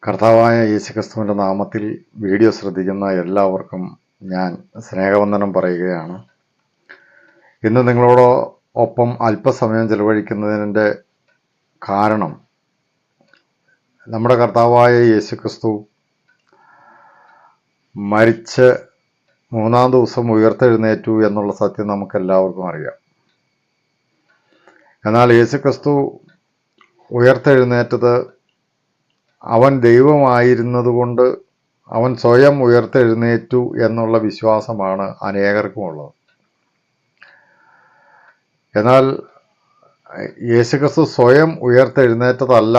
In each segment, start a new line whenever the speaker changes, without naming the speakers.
കർത്താവായ യേശുക്രിസ്തുവിൻ്റെ നാമത്തിൽ വീഡിയോ ശ്രദ്ധിക്കുന്ന എല്ലാവർക്കും ഞാൻ സ്നേഹവന്ദനം പറയുകയാണ്. ഇന്ന് നിങ്ങളോട് ഒപ്പം അല്പസമയം ചെലവഴിക്കുന്നതിൻ്റെ കാരണം നമ്മുടെ കർത്താവായ യേശുക്രിസ്തു മരിച്ച് മൂന്നാം ദിവസം ഉയർത്തെഴുന്നേറ്റു എന്നുള്ള സത്യം നമുക്കെല്ലാവർക്കും അറിയാം. എന്നാൽ യേശുക്രിസ്തു ഉയർത്തെഴുന്നേറ്റത് അവൻ ദൈവമായിരുന്നതുകൊണ്ട് അവൻ സ്വയം ഉയർത്തെഴുന്നേറ്റു എന്നുള്ള വിശ്വാസമാണ് അനേകർക്കുമുള്ളത്. എന്നാൽ യേശുക്രിസ്തു സ്വയം ഉയർത്തെഴുന്നേറ്റതല്ല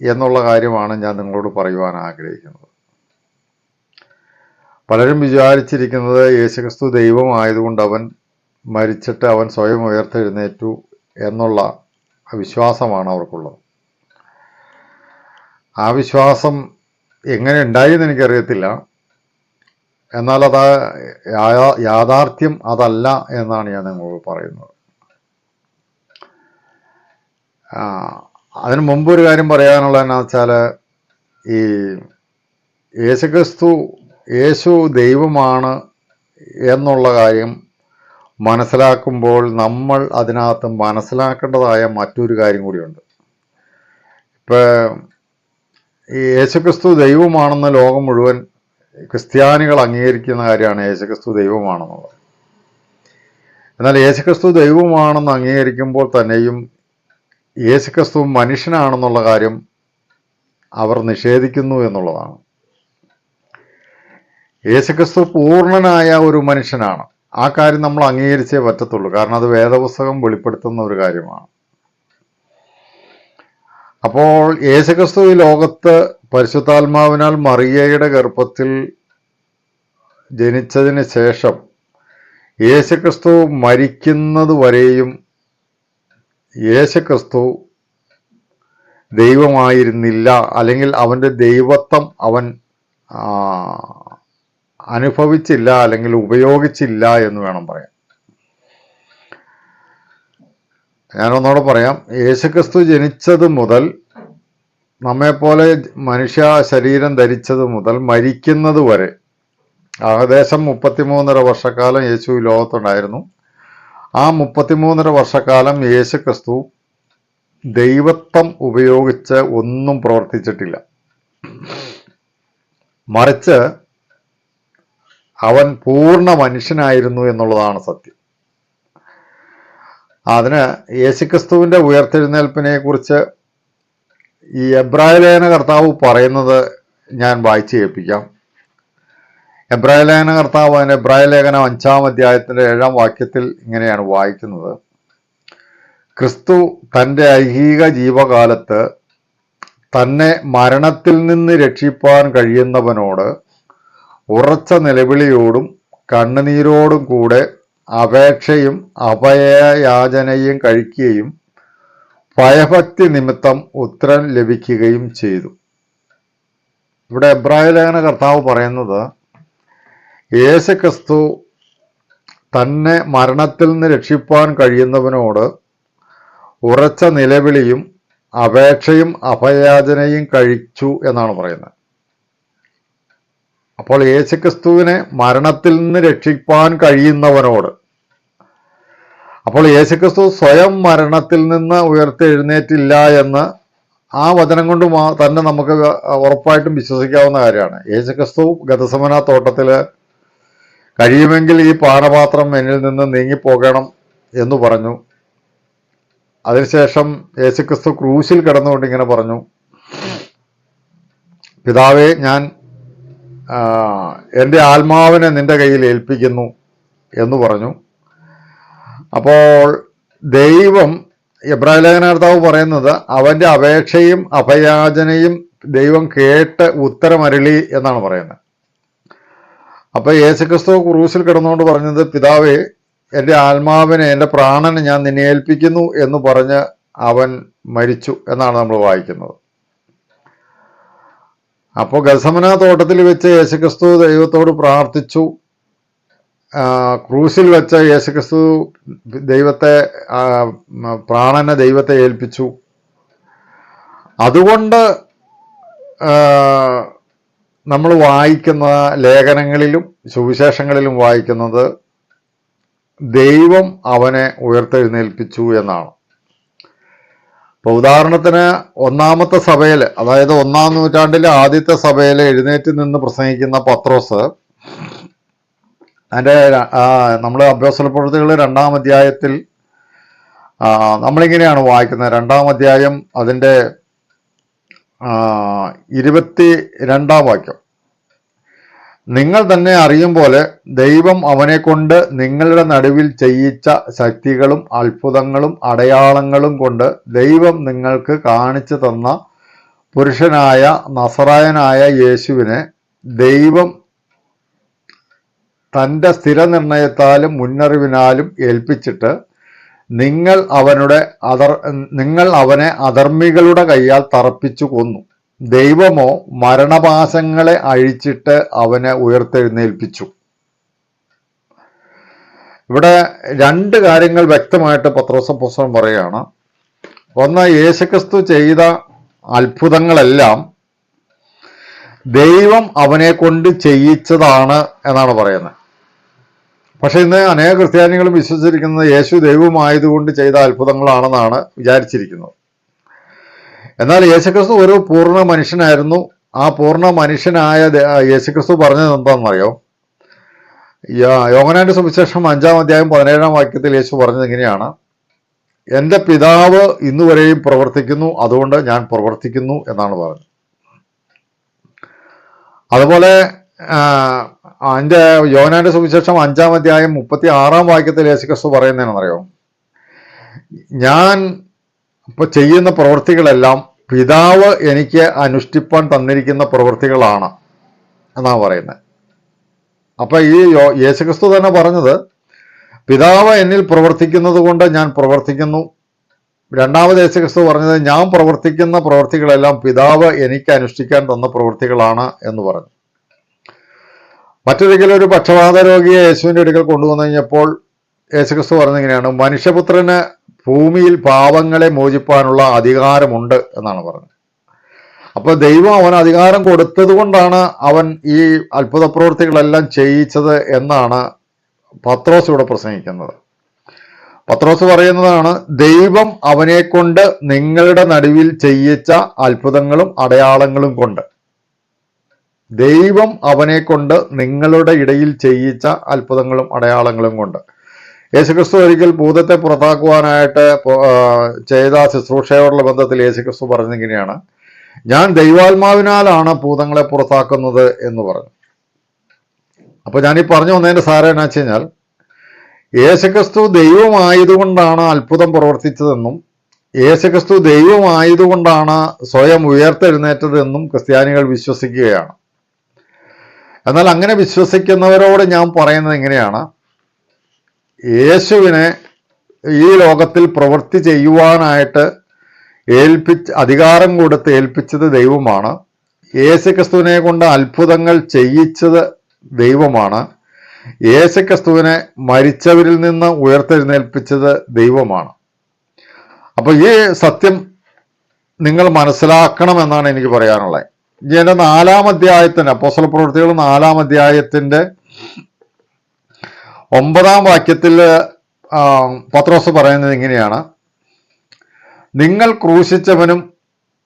എന്നുള്ള കാര്യമാണ് ഞാൻ നിങ്ങളോട് പറയുവാൻ ആഗ്രഹിക്കുന്നത്. പലരും വിചാരിച്ചിരിക്കുന്നത് യേശുക്രിസ്തു ദൈവമായതുകൊണ്ട് അവൻ മരിച്ചിട്ട് അവൻ സ്വയം ഉയർത്തെഴുന്നേറ്റു എന്നുള്ള വിശ്വാസമാണ് അവർക്കുള്ളത്. ആ വിശ്വാസം എങ്ങനെ ഉണ്ടായെന്ന് എനിക്കറിയത്തില്ല. എന്നാൽ അത് യാഥാർത്ഥ്യം അതല്ല എന്നാണ് ഞാൻ നിങ്ങളോട് പറയുന്നത്. അതിനു മുമ്പ് ഒരു കാര്യം പറയാനുള്ളത് എന്നാ വെച്ചാൽ, ഈ യേശു ദൈവമാണ് എന്നുള്ള കാര്യം മനസ്സിലാക്കുമ്പോൾ നമ്മൾ അതിനകത്ത് മനസ്സിലാക്കേണ്ടതായ മറ്റൊരു കാര്യം കൂടിയുണ്ട്. ഇപ്പം ഈ യേശുക്രിസ്തു ദൈവമാണെന്ന് ലോകം മുഴുവൻ ക്രിസ്ത്യാനികൾ അംഗീകരിക്കുന്ന കാര്യമാണ് യേശുക്രിസ്തു ദൈവമാണെന്നുള്ളത്. എന്നാൽ യേശുക്രിസ്തു ദൈവമാണെന്ന് അംഗീകരിക്കുമ്പോൾ തന്നെയും യേശുക്രിസ്തു മനുഷ്യനാണെന്നുള്ള കാര്യം അവർ നിഷേധിക്കുന്നു എന്നുള്ളതാണ്. യേശുക്രിസ്തു പൂർണ്ണനായ ഒരു മനുഷ്യനാണ്. ആ കാര്യം നമ്മൾ അംഗീകരിച്ചേ പറ്റത്തുള്ളൂ. കാരണം അത് വേദപുസ്തകം വെളിപ്പെടുത്തുന്ന ഒരു കാര്യമാണ്. അപ്പോൾ യേശുക്രിസ്തു ഈ ലോകത്ത് പരിശുദ്ധാത്മാവിനാൽ മറിയയുടെ ഗർഭത്തിൽ ജനിച്ചതിന് ശേഷം യേശുക്രിസ്തു മരിക്കുന്നത് വരെയും യേശുക്രിസ്തു ദൈവമായിരുന്നില്ല, അല്ലെങ്കിൽ അവൻ്റെ ദൈവത്വം അവൻ അനുഭവിച്ചില്ല, അല്ലെങ്കിൽ ഉപയോഗിച്ചില്ല എന്ന് വേണം പറയാൻ. ഞാനൊന്നുകൂടെ പറയാം. യേശുക്രിസ്തു ജനിച്ചത് മുതൽ, നമ്മെപ്പോലെ മനുഷ്യ ശരീരം ധരിച്ചത് മുതൽ മരിക്കുന്നത് വരെ ഏകദേശം 33.5 വർഷക്കാലം യേശു ഈ ലോകത്തുണ്ടായിരുന്നു. ആ 33.5 വർഷക്കാലം യേശുക്രിസ്തു ദൈവത്വം ഉപയോഗിച്ച് ഒന്നും പ്രവർത്തിച്ചിട്ടില്ല. മറിച്ച് അവൻ പൂർണ്ണ മനുഷ്യനായിരുന്നു എന്നുള്ളതാണ് സത്യം. അതിന് യേശുക്രിസ്തുവിൻ്റെ ഉയർത്തെഴുന്നേൽപ്പിനെ കുറിച്ച് ഈ എബ്രായലേഖന കർത്താവ് പറയുന്നത് ഞാൻ വായിച്ച് കേൾപ്പിക്കാം. എബ്രായലേഖന കർത്താവ് അതിൻ്റെ എബ്രായലേഖനം 5-ാം അധ്യായത്തിൻ്റെ 7-ാം വാക്യത്തിൽ ഇങ്ങനെയാണ് വായിക്കുന്നത്: ക്രിസ്തു തൻ്റെ ഐഹിക ജീവകാലത്ത് തന്നെ മരണത്തിൽ നിന്ന് രക്ഷിപ്പാൻ കഴിയുന്നവനോട് ഉറച്ച നിലവിളിയോടും കണ്ണുനീരോടും കൂടെ അപേക്ഷയും അഭയയാചനയും കഴിക്കുകയും ഭയഭക്തി നിമിത്തം ഉത്തരം ലഭിക്കുകയും ചെയ്തു. ഇവിടെ എബ്രായലേഖന കർത്താവ് പറയുന്നത്, യേശുക്രിസ്തു തന്നെ മരണത്തിൽ നിന്ന് രക്ഷിപ്പാൻ കഴിയുന്നവനോട് ഉറച്ച നിലവിളിയും അപേക്ഷയും അഭയയാചനയും കഴിച്ചു എന്നാണ് പറയുന്നത്. അപ്പോൾ യേശുക്രിസ്തുവിനെ മരണത്തിൽ നിന്ന് രക്ഷിപ്പാൻ കഴിയുന്നവനോട്, അപ്പോൾ യേശുക്രിസ്തു സ്വയം മരണത്തിൽ നിന്ന് ഉയർത്തെഴുന്നേറ്റില്ല എന്ന് ആ വചനം കൊണ്ട് തന്നെ നമുക്ക് ഉറപ്പായിട്ടും വിശ്വസിക്കാവുന്ന കാര്യമാണ്. യേശുക്രിസ്തു ഗതസമന തോട്ടത്തിൽ കഴിയുമെങ്കിൽ ഈ പാനപാത്രം എന്നിൽ നിന്ന് നീങ്ങിപ്പോകണം എന്ന് പറഞ്ഞു. അതിനുശേഷം യേശുക്രിസ്തു ക്രൂശിൽ കിടന്നുകൊണ്ട് ഇങ്ങനെ പറഞ്ഞു: പിതാവേ, ഞാൻ എൻ്റെ ആത്മാവിനെ നിന്റെ കയ്യിൽ ഏൽപ്പിക്കുന്നു എന്ന് പറഞ്ഞു. അപ്പോൾ ദൈവം, എബ്രായലേഖന കർത്താവ് പറയുന്നത്, അവൻ്റെ അപേക്ഷയും അഭയാചനയും ദൈവം കേട്ട് ഉത്തരമരുളി എന്നാണ് പറയുന്നത്. അപ്പോൾ യേശുക്രിസ്തു ക്രൂശിൽ കിടന്നുകൊണ്ട് പറഞ്ഞത്, പിതാവേ, എൻ്റെ ആത്മാവിനെ, എൻ്റെ പ്രാണനെ ഞാൻ നിന്നെ ഏൽപ്പിക്കുന്നു എന്ന് പറഞ്ഞ് അവൻ മരിച്ചു എന്നാണ് നമ്മൾ വായിക്കുന്നത്. അപ്പോൾ ഗത്സമന തോട്ടത്തിൽ വെച്ച് യേശുക്രിസ്തു ദൈവത്തോട് പ്രാർത്ഥിച്ചു. ക്രൂശിൽ വെച്ച് യേശുക്രിസ്തു പ്രാണനെ ദൈവത്തെ ഏൽപ്പിച്ചു. അതുകൊണ്ട് നമ്മൾ വായിക്കുന്ന ലേഖനങ്ങളിലും സുവിശേഷങ്ങളിലും വായിക്കുന്നത് ദൈവം അവനെ ഉയർത്തെഴുന്നേൽപ്പിച്ചു എന്നാണ്. ഇപ്പോൾ ഉദാഹരണത്തിന് ഒന്നാമത്തെ സഭയിൽ, അതായത് 1-ാം നൂറ്റാണ്ടിലെ ആദ്യത്തെ സഭയിൽ എഴുന്നേറ്റ് നിന്ന് പ്രസംഗിക്കുന്ന പത്രോസ്, അതിൻ്റെ നമ്മൾ അപ്പോസ്തലപ്രവൃത്തികൾ 2-ാം അധ്യായത്തിൽ നമ്മളിങ്ങനെയാണ് വായിക്കുന്നത്. 2-ാം അധ്യായം അതിൻ്റെ 22-ാം വാക്യം. നിങ്ങൾ തന്നെ അറിയും പോലെ ദൈവം അവനെ കൊണ്ട് നിങ്ങളുടെ നടുവിൽ ചെയ്യിച്ച ശക്തികളും അത്ഭുതങ്ങളും അടയാളങ്ങളും കൊണ്ട് ദൈവം നിങ്ങൾക്ക് കാണിച്ചു തന്ന പുരുഷനായ നസറായനായ യേശുവിനെ ദൈവം തൻ്റെ സ്ഥിരനിർണയത്താലും മുന്നറിവിനാലും ഏൽപ്പിച്ചിട്ട് നിങ്ങൾ അവനെ അധർമ്മികളുടെ കയ്യാൽ തറപ്പിച്ചു കൊന്നു. ദൈവമോ മരണപാശങ്ങളെ അഴിച്ചിട്ട് അവനെ ഉയർത്തെഴുന്നേൽപ്പിച്ചു. ഇവിടെ രണ്ട് കാര്യങ്ങൾ വ്യക്തമായിട്ട് പത്രോസ് അപ്പോസ്തലൻ പറയുകയാണ്. ഒന്ന്, യേശുക്രിസ്തു ചെയ്ത അത്ഭുതങ്ങളെല്ലാം ദൈവം അവനെ കൊണ്ട് ചെയ്യിച്ചതാണ് എന്നാണ് പറയുന്നത്. പക്ഷെ ഇന്ന് അനേക ക്രിസ്ത്യാനികളും വിശ്വസിച്ചിരിക്കുന്നത് യേശു ദൈവമായതുകൊണ്ട് ചെയ്ത അത്ഭുതങ്ങളാണെന്നാണ് വിചാരിച്ചിരിക്കുന്നത്. എന്നാൽ യേശുക്രിസ്തു ഒരു പൂർണ്ണ മനുഷ്യനായിരുന്നു. ആ പൂർണ്ണ മനുഷ്യനായ യേശുക്രിസ്തു പറഞ്ഞത് എന്താണെന്നറിയോ? യോഹന്നാന്റെ സുവിശേഷം 5-ാം അധ്യായം 17-ാം വാക്യത്തിൽ യേശു പറഞ്ഞത് ഇങ്ങനെയാണ്: എൻ്റെ പിതാവ് ഇന്നുവരെയും പ്രവർത്തിക്കുന്നു, അതുകൊണ്ട് ഞാൻ പ്രവർത്തിക്കുന്നു എന്നാണ് പറഞ്ഞത്. അതുപോലെ അതിൻ്റെ യോഹന്നാന്റെ സുവിശേഷം 5-ാം അധ്യായം 36-ാം വാക്യത്തിൽ യേശുക്രിസ്തു പറയുന്നതെന്നറിയോ? ഞാൻ ഇപ്പോൾ ചെയ്യുന്ന പ്രവൃത്തികളെല്ലാം പിതാവ് എനിക്ക് അനുഷ്ഠിപ്പാൻ തന്നിരിക്കുന്ന പ്രവൃത്തികളാണ് എന്നാണ് പറയുന്നത്. അപ്പം ഈ യേശുക്രിസ്തു തന്നെ പറഞ്ഞത് പിതാവ് എന്നിൽ പ്രവർത്തിക്കുന്നത് കൊണ്ട് ഞാൻ പ്രവർത്തിക്കുന്നു. രണ്ടാമത് യേശുക്രിസ്തു പറഞ്ഞത് ഞാൻ പ്രവർത്തിക്കുന്ന പ്രവൃത്തികളെല്ലാം പിതാവ് എനിക്ക് അനുഷ്ഠിക്കാൻ തന്ന പ്രവൃത്തികളാണ് എന്ന് പറഞ്ഞു. മറ്റൊരിക്കലും ഒരു പക്ഷപാത രോഗിയെ യേശുവിൻ്റെ അടുക്കൽ കൊണ്ടുവന്നു കഴിഞ്ഞപ്പോൾ യേശുക്രിസ്തു പറഞ്ഞിങ്ങനെയാണ്: മനുഷ്യപുത്രന് ഭൂമിയിൽ പാപങ്ങളെ മോചിപ്പാനുള്ള അധികാരമുണ്ട് എന്നാണ് പറഞ്ഞത്. അപ്പോൾ ദൈവം അവന് അധികാരം കൊടുത്തത് കൊണ്ടാണ് അവൻ ഈ അത്ഭുത പ്രവൃത്തികളെല്ലാം ചെയ്യിച്ചത് എന്നാണ് പത്രോസ് ഇവിടെ പ്രസംഗിക്കുന്നത്. പത്രോസ് പറയുന്നതാണ്, ദൈവം അവനെ കൊണ്ട് നിങ്ങളുടെ നടുവിൽ ചെയ്യിച്ച അത്ഭുതങ്ങളും അടയാളങ്ങളും കൊണ്ട്. ദൈവം അവനെ കൊണ്ട് നിങ്ങളുടെ ഇടയിൽ ചെയ്യിച്ച അത്ഭുതങ്ങളും അടയാളങ്ങളും കൊണ്ട്. യേശുക്രിസ്തു ഒരിക്കൽ ഭൂതത്തെ പുറത്താക്കുവാനായിട്ട് ചെയ്ത ശുശ്രൂഷയോടുള്ള ബന്ധത്തിൽ യേശുക്രിസ്തു പറഞ്ഞിങ്ങനെയാണ്: ഞാൻ ദൈവാത്മാവിനാലാണ് ഭൂതങ്ങളെ പുറത്താക്കുന്നത് എന്ന് പറഞ്ഞു. അപ്പോൾ ഞാനീ പറഞ്ഞു വന്നതിൻ്റെ സാരം എന്നാ വെച്ച് കഴിഞ്ഞാൽ, യേശുക്രിസ്തു ദൈവമായതുകൊണ്ടാണ് അത്ഭുതം പ്രവർത്തിച്ചതെന്നും യേശുക്രിസ്തു ദൈവമായതുകൊണ്ടാണ് സ്വയം ഉയർത്തെഴുന്നേറ്റതെന്നും ക്രിസ്ത്യാനികൾ വിശ്വസിക്കുകയാണ്. എന്നാൽ അങ്ങനെ വിശ്വസിക്കുന്നവരോട് ഞാൻ പറയുന്നത് ഇങ്ങനെയാണ്: യേശുവിനെ ഈ ലോകത്തിൽ പ്രവൃത്തി ചെയ്യുവാനായിട്ട് അധികാരം കൊടുത്ത് ഏൽപ്പിച്ചത് ദൈവമാണ്. യേശുക്രിസ്തുവിനെ കൊണ്ട് അത്ഭുതങ്ങൾ ചെയ്യിച്ചത് ദൈവമാണ്. യേശുക്രിസ്തുവിനെ മരിച്ചവരിൽ നിന്ന് ഉയർത്തെഴുന്നേൽപ്പിച്ചത് ദൈവമാണ്. അപ്പോൾ ഈ സത്യം നിങ്ങൾ മനസ്സിലാക്കണമെന്നാണ് എനിക്ക് പറയാനുള്ളത്. ഇതിൻ്റെ 4-ാം അധ്യായത്തിൻ്റെ അപ്പോസ്തലപ്രവൃത്തികൾ 4-ാം അധ്യായത്തിൻ്റെ 9-ാം വാക്യത്തിൽ പത്രോസ് പറയുന്നത് ഇങ്ങനെയാണ്: നിങ്ങൾ ക്രൂശിച്ചവനും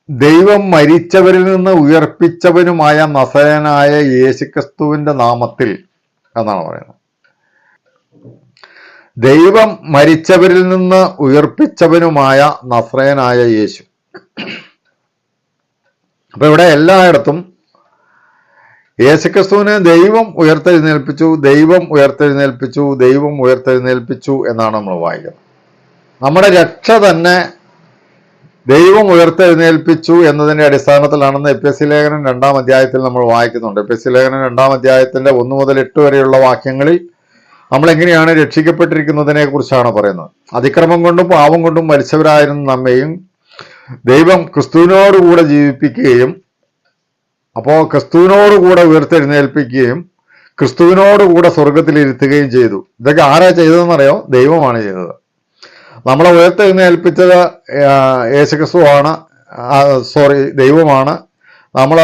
ദൈവം മരിച്ചവരിൽ നിന്ന് ഉയർപ്പിച്ചവനുമായ നസറേയനായ യേശുക്രിസ്തുവിൻ്റെ നാമത്തിൽ എന്നാണ് പറയുന്നത്. ദൈവം മരിച്ചവരിൽ നിന്ന് ഉയർപ്പിച്ചവനുമായ നസറേയനായ യേശു. അപ്പൊ ഇവിടെ എല്ലായിടത്തും യേശുക്രിസ്തുവിനെ ദൈവം ഉയർത്തെഴുന്നേൽപ്പിച്ചു, ദൈവം ഉയർത്തെഴുന്നേൽപ്പിച്ചു, ദൈവം ഉയർത്തെഴുന്നേൽപ്പിച്ചു എന്നാണ് നമ്മൾ വായിക്കുന്നത്. നമ്മുടെ രക്ഷ തന്നെ ദൈവം ഉയർത്തെഴുന്നേൽപ്പിച്ചു എന്നതിൻ്റെ അടിസ്ഥാനത്തിലാണെന്ന് എഫെസ്യ ലേഖനം 2-ാം അധ്യായത്തിൽ നമ്മൾ വായിക്കുന്നുണ്ട്. എഫെസ്യ ലേഖനം 2-ാം അധ്യായത്തിൻ്റെ 1 മുതൽ 8 വരെയുള്ള വാക്യങ്ങളിൽ നമ്മൾ എങ്ങനെയാണ് രക്ഷിക്കപ്പെട്ടിരിക്കുന്നതിനെ കുറിച്ചാണ് പറയുന്നത്. അതിക്രമം കൊണ്ടും പാപം കൊണ്ടും മരിച്ചവരായിരുന്ന നമ്മയും ദൈവം ക്രിസ്തുവിനോടുകൂടെ ജീവിപ്പിക്കുകയും, അപ്പോൾ ക്രിസ്തുവിനോടുകൂടെ ഉയർത്തെഴുന്നേൽപ്പിക്കുകയും ക്രിസ്തുവിനോടുകൂടെ സ്വർഗത്തിലിരുത്തുകയും ചെയ്തു. ഇതൊക്കെ ആരാ ചെയ്തതെന്നറിയോ? ദൈവമാണ് ചെയ്തത്. നമ്മളെ ഉയർത്തെഴുന്നേൽപ്പിച്ചത് യേശുക്രിസ്തുവാണ്, ദൈവമാണ്. നമ്മൾ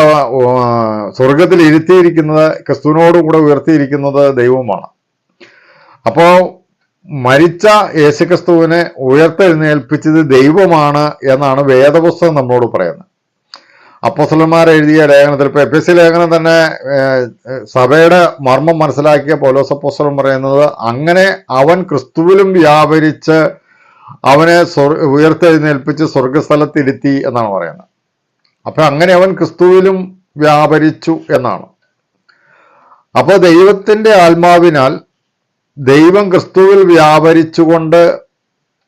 സ്വർഗത്തിൽ ഇരുത്തിയിരിക്കുന്നത്, ക്രിസ്തുവിനോടും കൂടെ ഉയർത്തിയിരിക്കുന്നത് ദൈവമാണ്. അപ്പോൾ മരിച്ച യേശുക്രിസ്തുവിനെ ഉയർത്തെഴുന്നേൽപ്പിച്ചത് ദൈവമാണ് എന്നാണ് വേദപുസ്തകം നമ്മളോട് പറയുന്നത്. അപ്പോസ്തലന്മാർ എഴുതിയ ലേഖനത്തിൽ, ഇപ്പോൾ എഫെസ്യ ലേഖനം തന്നെ സഭയുടെ മർമ്മം മനസ്സിലാക്കിയ പൗലോസ് അപ്പോസ്തലൻ പറയുന്നത്, അങ്ങനെ അവൻ ക്രിസ്തുവിലും വ്യാപരിച്ച് അവനെ ഉയർത്തെഴുന്നേൽപ്പിച്ച് സ്വർഗസ്ഥലത്തിരുത്തി എന്നാണ് പറയുന്നത്. അപ്പൊ അങ്ങനെ അവൻ ക്രിസ്തുവിലും വ്യാപരിച്ചു എന്നാണ്. അപ്പോൾ ദൈവത്തിന്റെ ആത്മാവിനാൽ ദൈവം ക്രിസ്തുവിൽ വ്യാപരിച്ചുകൊണ്ട്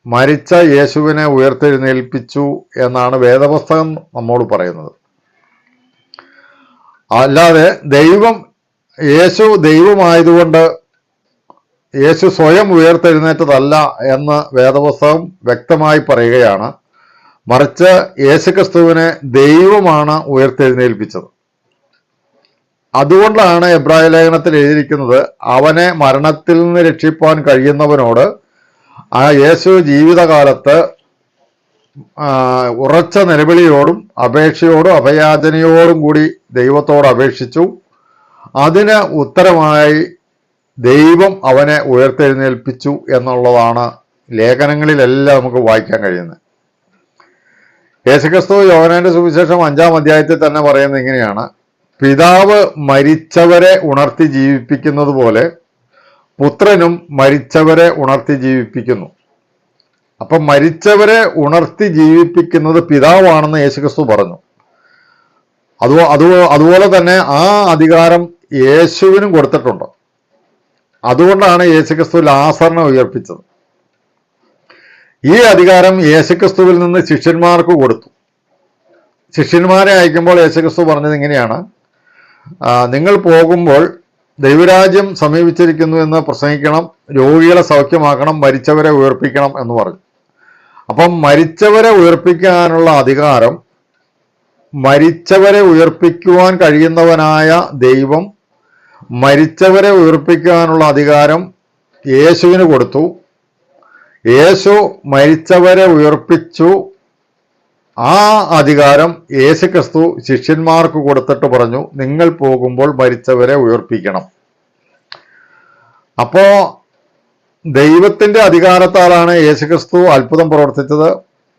മരിച്ച യേശുവിനെ ഉയർത്തെഴുന്നേൽപ്പിച്ചു എന്നാണ് വേദപുസ്തകം നമ്മോട് പറയുന്നത്. അല്ലാതെ യേശു ദൈവമായതുകൊണ്ട് യേശു സ്വയം ഉയർത്തെഴുന്നേറ്റതല്ല എന്ന് വേദപുസ്തകം വ്യക്തമായി പറയുകയാണ്. മറിച്ച് യേശുക്രിസ്തുവിനെ ദൈവമാണ് ഉയർത്തെഴുന്നേൽപ്പിച്ചത്. അതുകൊണ്ടാണ് എബ്രായ ലേഖനത്തിൽ എഴുതിയിരിക്കുന്നത്, അവനെ മരണത്തിൽ നിന്ന് രക്ഷിപ്പാൻ കഴിയുന്നവനോട് ആ യേശു ജീവിതകാലത്ത് ഉറച്ച നിലവിളിയോടും അപേക്ഷയോടും അഭയാചനയോടും കൂടി ദൈവത്തോട് അപേക്ഷിച്ചു. അതിന് ഉത്തരമായി ദൈവം അവനെ ഉയർത്തെഴുന്നേൽപ്പിച്ചു എന്നുള്ളതാണ് ലേഖനങ്ങളിലെല്ലാം നമുക്ക് വായിക്കാൻ കഴിയുന്നത്. യേശുക്രിസ്തു യോഹന്നാന്റെ സുവിശേഷം 5-ാം അധ്യായത്തിൽ തന്നെ പറയുന്നത് ഇങ്ങനെയാണ്, പിതാവ് മരിച്ചവരെ ഉണർത്തി ജീവിപ്പിക്കുന്നത് പോലെ പുത്രനും മരിച്ചവരെ ഉണർത്തി ജീവിപ്പിക്കുന്നു. അപ്പം മരിച്ചവരെ ഉണർത്തി ജീവിപ്പിക്കുന്നത് പിതാവാണെന്ന് യേശുക്രിസ്തു പറഞ്ഞു. അതുപോലെ തന്നെ ആ അധികാരം യേശുവിനും കൊടുത്തിട്ടുണ്ട്. അതുകൊണ്ടാണ് യേശുക്രിസ്തു ലാസറിനെ ഉയർപ്പിച്ചത്. ഈ അധികാരം യേശുക്രിസ്തുവിൽ നിന്ന് ശിഷ്യന്മാർക്ക് കൊടുത്തു. ശിഷ്യന്മാരെ അയക്കുമ്പോൾ യേശുക്രിസ്തു പറഞ്ഞത് ഇങ്ങനെയാണ്, നിങ്ങൾ പോകുമ്പോൾ ദൈവരാജ്യം സമീപിച്ചിരിക്കുന്നു എന്ന് പ്രസംഗിക്കണം, രോഗികളെ സൗഖ്യമാക്കണം, മരിച്ചവരെ ഉയർപ്പിക്കണം എന്ന് പറഞ്ഞു. അപ്പം മരിച്ചവരെ ഉയർപ്പിക്കാനുള്ള അധികാരം മരിച്ചവരെ ഉയർപ്പിക്കുവാൻ കഴിയുന്നവനായ ദൈവം മരിച്ചവരെ ഉയർപ്പിക്കാനുള്ള അധികാരം യേശുവിന് കൊടുത്തു. യേശു മരിച്ചവരെ ഉയർപ്പിച്ചു. ആ അധികാരം യേശുക്രിസ്തു ശിഷ്യന്മാർക്ക് കൊടുത്തിട്ട് പറഞ്ഞു, നിങ്ങൾ പോകുമ്പോൾ മരിച്ചവരെ ഉയർപ്പിക്കണം. അപ്പോ ദൈവത്തിന്റെ അധികാരത്താലാണ് യേശുക്രിസ്തു അത്ഭുതം പ്രവർത്തിച്ചത്.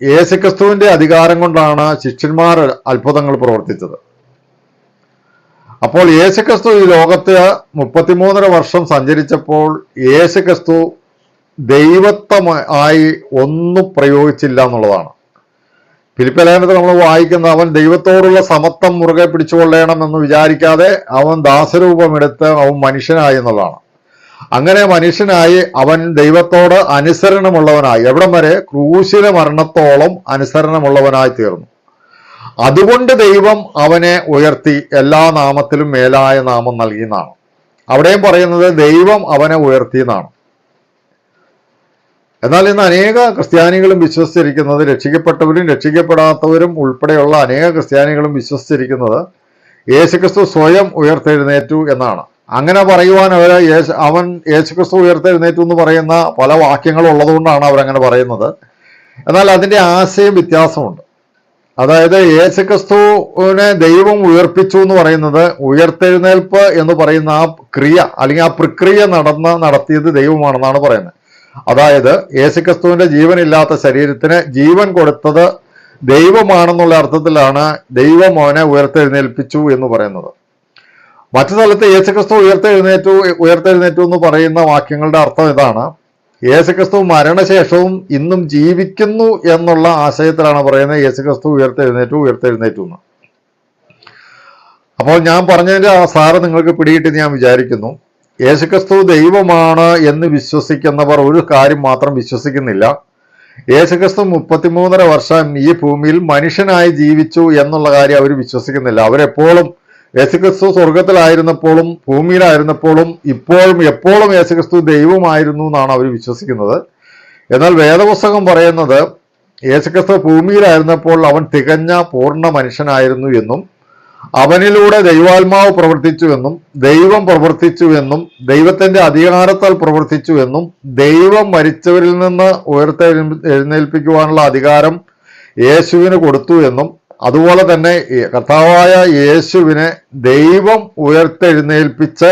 യേശുക്രിസ്തുവിന്റെ അധികാരം കൊണ്ടാണ് ശിഷ്യന്മാർ അത്ഭുതങ്ങൾ പ്രവർത്തിച്ചത്. അപ്പോൾ യേശുക്രിസ്തു ഈ ലോകത്ത് 33 വർഷം സഞ്ചരിച്ചപ്പോൾ യേശുക്രിസ്തു ദൈവത്വമായി ഒന്നും പ്രയോഗിച്ചില്ല എന്നുള്ളതാണ്. ഫിലിപ്പിയ ലേഖനത്തിൽ നമ്മൾ വായിക്കുന്ന, അവൻ ദൈവത്തോടുള്ള സമത്വം മുറുകെ പിടിച്ചുകൊള്ളണം എന്ന് വിചാരിക്കാതെ അവൻ ദാസരൂപമെടുത്ത് അവൻ മനുഷ്യനായി എന്നുള്ളതാണ്. അങ്ങനെ മനുഷ്യനായി അവൻ ദൈവത്തോട് അനുസരണമുള്ളവനായി, എവിടം വരെ? ക്രൂശിലെ മരണത്തോളം അനുസരണമുള്ളവനായി തീർന്നു. അതുകൊണ്ട് ദൈവം അവനെ ഉയർത്തി എല്ലാ നാമത്തിലും മേലായ നാമം നൽകിയെന്നാണ്. അവിടെയും പറയുന്നത് ദൈവം അവനെ ഉയർത്തി എന്നാണ്. എന്നാൽ ഇന്ന് അനേക ക്രിസ്ത്യാനികളും വിശ്വസിച്ചിരിക്കുന്നത്, രക്ഷിക്കപ്പെട്ടവരും രക്ഷിക്കപ്പെടാത്തവരും ഉൾപ്പെടെയുള്ള അനേക ക്രിസ്ത്യാനികളും വിശ്വസിച്ചിരിക്കുന്നത് യേശുക്രിസ്തു സ്വയം ഉയർത്തെഴുന്നേറ്റു എന്നാണ്. അങ്ങനെ പറയുവാൻ അവൻ യേശുക്രിസ്തു ഉയർത്തെഴുന്നേറ്റു എന്ന് പറയുന്ന പല വാക്യങ്ങളും ഉള്ളതുകൊണ്ടാണ് അവരങ്ങനെ പറയുന്നത്. എന്നാൽ അതിൻ്റെ ആശയം വ്യത്യാസമുണ്ട്. അതായത് യേശുക്രിസ്തുവിനെ ദൈവം ഉയർപ്പിച്ചു എന്ന് പറയുന്നത്, ഉയർത്തെഴുന്നേൽപ്പ് എന്ന് പറയുന്ന ആ ക്രിയ അല്ലെങ്കിൽ ആ പ്രക്രിയ നടത്തിയത് ദൈവമാണെന്നാണ് പറയുന്നത്. അതായത് യേശുക്രിസ്തുവിന്റെ ജീവനില്ലാത്ത ശരീരത്തിന് ജീവൻ കൊടുത്തത് ദൈവമാണെന്നുള്ള അർത്ഥത്തിലാണ് ദൈവം അവനെ ഉയർത്തെഴുന്നേൽപ്പിച്ചു എന്ന് പറയുന്നത്. മറ്റു സ്ഥലത്ത് യേശുക്രിസ്തു ഉയർത്തെഴുന്നേറ്റു എന്ന് പറയുന്ന വാക്യങ്ങളുടെ അർത്ഥം ഇതാണ്, യേശുക്രിസ്തു മരണശേഷവും ഇന്നും ജീവിക്കുന്നു എന്നുള്ള ആശയത്തിലാണ് പറയുന്നത് യേശുക്രിസ്തു ഉയർത്തെഴുന്നേറ്റു എന്ന്. അപ്പോൾ ഞാൻ പറഞ്ഞതിന്റെ ആ സാറ് നിങ്ങൾക്ക് പിടികിട്ടെന്ന് ഞാൻ വിചാരിക്കുന്നു. യേശുക്രിസ്തു ദൈവമാണ് എന്ന് വിശ്വസിക്കുന്നവർ ഒരു കാര്യം മാത്രം വിശ്വസിക്കുന്നില്ല, യേശുക്രിസ്തു 33 വർഷം ഈ ഭൂമിയിൽ മനുഷ്യനായി ജീവിച്ചു എന്നുള്ള കാര്യം അവർ വിശ്വസിക്കുന്നില്ല. അവരെപ്പോഴും യേശുക്രിസ്തു സ്വർഗത്തിലായിരുന്നപ്പോഴും ഭൂമിയിലായിരുന്നപ്പോഴും ഇപ്പോഴും എപ്പോഴും യേശുക്രിസ്തു ദൈവമായിരുന്നു എന്നാണ് അവർ വിശ്വസിക്കുന്നത്. എന്നാൽ വേദപുസ്തകം പറയുന്നത് യേശുക്രിസ്തു ഭൂമിയിലായിരുന്നപ്പോൾ അവൻ തികഞ്ഞ പൂർണ്ണ മനുഷ്യനായിരുന്നു എന്നും അവനിലൂടെ ദൈവാത്മാവ് പ്രവർത്തിച്ചുവെന്നും ദൈവം പ്രവർത്തിച്ചുവെന്നും ദൈവത്തിന്റെ അധികാരത്താൽ പ്രവർത്തിച്ചുവെന്നും ദൈവം മരിച്ചവരിൽ നിന്ന് എഴുന്നേൽപ്പിക്കുവാനുള്ള അധികാരം യേശുവിന് കൊടുത്തു എന്നും അതുപോലെ തന്നെ ഈ കർത്താവായ യേശുവിനെ ദൈവം ഉയർത്തെഴുന്നേൽപ്പിച്ച്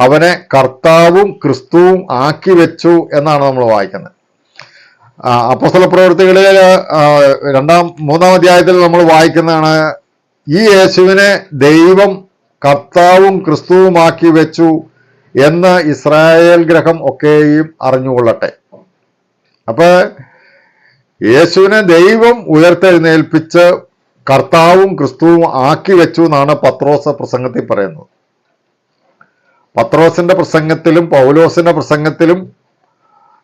അവനെ കർത്താവും ക്രിസ്തുവും ആക്കി വെച്ചു എന്നാണ് നമ്മൾ വായിക്കുന്നത്. അപ്പോസ്തല പ്രവൃത്തികളിൽ 3-ാം അധ്യായത്തിൽ നമ്മൾ വായിക്കുന്നതാണ്, ഈ യേശുവിനെ ദൈവം കർത്താവും ക്രിസ്തുവുമാക്കി വെച്ചു എന്ന് ഇസ്രായേൽ ഗ്രഹം ഒക്കെയും അറിഞ്ഞുകൊള്ളട്ടെ. അപ്പൊ യേശുവിനെ ദൈവം ഉയർത്തെഴുന്നേൽപ്പിച്ച് കർത്താവും ക്രിസ്തുവും ആക്കി വെച്ചു എന്നാണ് പത്രോസ് പ്രസംഗത്തിൽ പറയുന്നത്. പത്രോസിന്റെ പ്രസംഗത്തിലും പൗലോസിന്റെ പ്രസംഗത്തിലും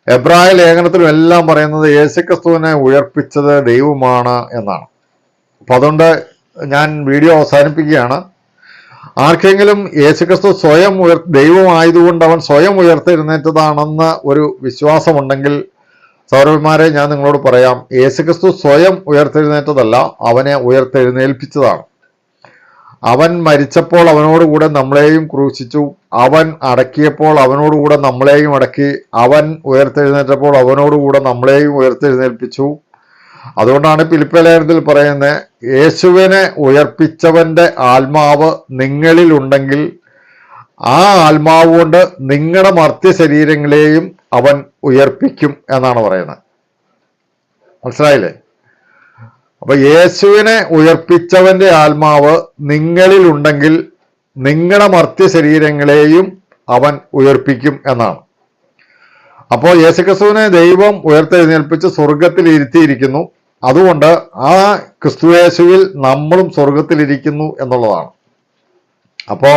എബ്രായ ലേഖനത്തിലും എല്ലാം പറയുന്നത് യേശുക്രിസ്തുവിനെ ഉയർപ്പിച്ചത് ദൈവമാണ് എന്നാണ്. അപ്പൊ അതുകൊണ്ട് ഞാൻ വീഡിയോ അവസാനിപ്പിക്കുകയാണ്. ആർക്കെങ്കിലും യേശുക്രിസ്തു സ്വയം ദൈവമായതുകൊണ്ട് അവൻ സ്വയം ഉയർത്തെഴുന്നേറ്റതാണെന്ന് ഒരു വിശ്വാസമുണ്ടെങ്കിൽ സഹോദരന്മാരെ, ഞാൻ നിങ്ങളോട് പറയാം, യേശുക്രിസ്തു സ്വയം ഉയർത്തെഴുന്നേറ്റതല്ല, അവനെ ഉയർത്തെഴുന്നേൽപ്പിച്ചതാണ്. അവൻ മരിച്ചപ്പോൾ അവനോടുകൂടെ നമ്മളെയും ക്രൂശിച്ചു, അവൻ അടക്കിയപ്പോൾ അവനോടുകൂടെ നമ്മളെയും അടക്കി, അവൻ ഉയർത്തെഴുന്നേറ്റപ്പോൾ അവനോടുകൂടെ നമ്മളെയും ഉയർത്തെഴുന്നേൽപ്പിച്ചു. അതുകൊണ്ടാണ് ഫിലിപ്പിയ ലേഖനത്തിൽ പറയുന്നത്, യേശുവിനെ ഉയർപ്പിച്ചവന്റെ ആത്മാവ് നിങ്ങളിലുണ്ടെങ്കിൽ ആ ആത്മാവ് കൊണ്ട് നിങ്ങളുടെ മർത്യ ശരീരങ്ങളെയും അവൻ ഉയർപ്പിക്കും എന്നാണ് പറയുന്നത്. മനസ്സിലായില്ലേ? അപ്പൊ യേശുവിനെ ഉയർപ്പിച്ചവന്റെ ആത്മാവ് നിങ്ങളിലുണ്ടെങ്കിൽ നിങ്ങളുടെ മർത്യ ശരീരങ്ങളെയും അവൻ ഉയർപ്പിക്കും എന്നാണ്. അപ്പോൾ യേശുക്രിസ്തുവിനെ ദൈവം ഉയർത്തെഴുന്നേൽപ്പിച്ച് സ്വർഗത്തിൽ ഇരുത്തിയിരിക്കുന്നു. അതുകൊണ്ട് ആ ക്രിസ്തുയേശുവിൽ നമ്മളും സ്വർഗത്തിലിരിക്കുന്നു എന്നുള്ളതാണ്. അപ്പോ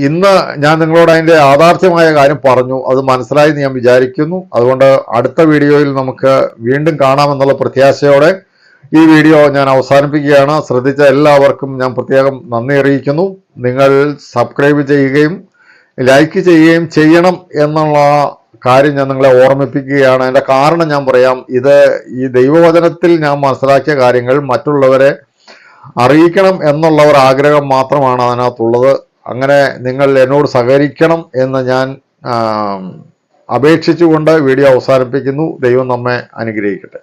ഇന്ന് ഞാൻ നിങ്ങളോട് അതിൻ്റെ യാഥാർത്ഥ്യമായ കാര്യം പറഞ്ഞു, അത് മനസ്സിലായി ഞാൻ വിചാരിക്കുന്നു. അതുകൊണ്ട് അടുത്ത വീഡിയോയിൽ നമുക്ക് വീണ്ടും കാണാമെന്നുള്ള പ്രത്യാശയോടെ ഈ വീഡിയോ ഞാൻ അവസാനിപ്പിക്കുകയാണ്. ശ്രദ്ധിച്ച എല്ലാവർക്കും ഞാൻ പ്രത്യേകം നന്ദി അറിയിക്കുന്നു. നിങ്ങൾ സബ്സ്ക്രൈബ് ചെയ്യുകയും ലൈക്ക് ചെയ്യുകയും ചെയ്യണം എന്നുള്ള കാര്യം ഞാൻ നിങ്ങളെ ഓർമ്മിപ്പിക്കുകയാണ്. അതിൻ്റെ കാരണം ഞാൻ പറയാം, ഈ ദൈവവചനത്തിൽ ഞാൻ മനസ്സിലാക്കിയ കാര്യങ്ങൾ മറ്റുള്ളവരെ അറിയിക്കണം എന്നുള്ള ഒരു ആഗ്രഹം മാത്രമാണ് അതിനകത്തുള്ളത്. അങ്ങനെ നിങ്ങൾ എന്നോട് സഹകരിക്കണം എന്ന് ഞാൻ അപേക്ഷിച്ചുകൊണ്ട് വീഡിയോ അവസാനിപ്പിക്കുന്നു. ദൈവം നമ്മെ അനുഗ്രഹിക്കട്ടെ.